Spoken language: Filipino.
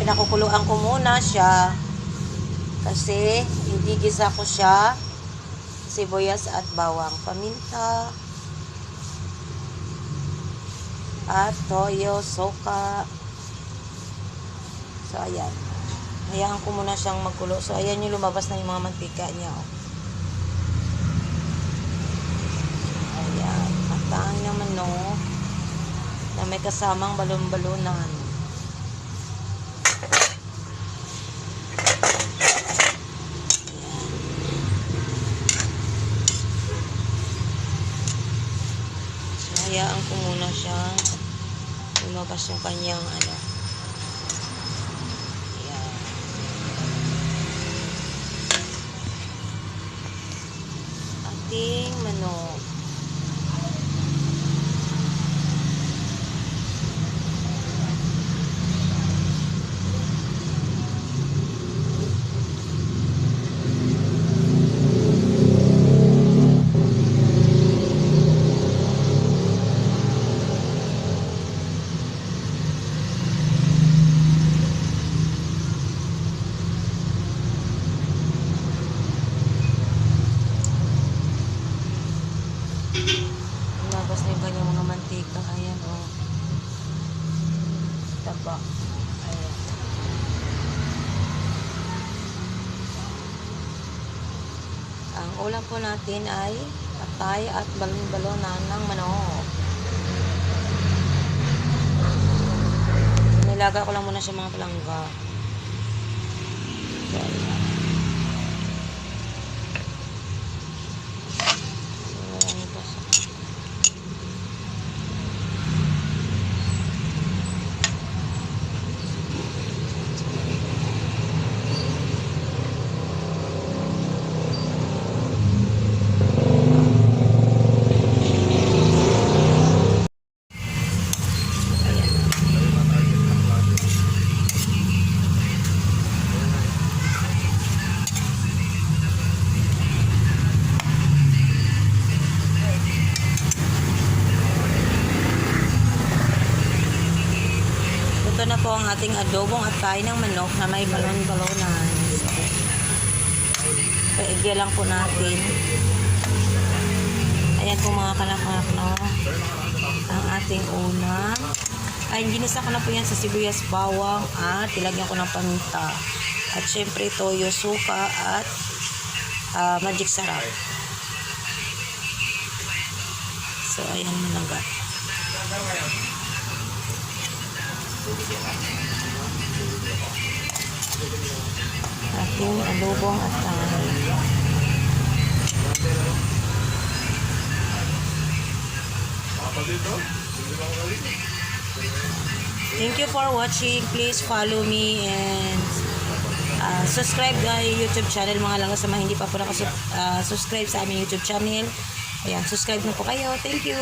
pinakukuluan ko muna siya kasi igigisa ko siya sibuyas at bawang, paminta at toyo, suka. So ayan, hayaan ko muna siyang magkulo. So ayan yung lumabas na yung mga mantika niya, oh. Ayan, matang na manok na may kasamang balon-balunan. Hayaan ko muna siya lumabas yung kanyang ano. Ayan. Ating manok. Lumabas na yung kanyang mga mantika. Ayan, oh. Taba. Ayan. Ang ulam po natin ay patay at balon-balonan ng manok. Nilaga ko lang muna siya mga palangga. So, ayan. Ito na po ang ating adobong at kain ng manok na may balon-balonan. So, i-igya lang po natin. Ayan po mga kanak-kanak, no? Ang ating unang. Ay, ginisa ko na po yan sa sibuyas, bawang at ilagyan ko ng paminta. At syempre toyo, suka at magic sarap. So, ayan managa. Ating adobong at kanin. Thank you for watching. Please follow me and subscribe na YouTube channel mga langga sa mga hindi pa po nakasubscribe sa aming YouTube channel. Ayan, subscribe na po kayo. Thank you.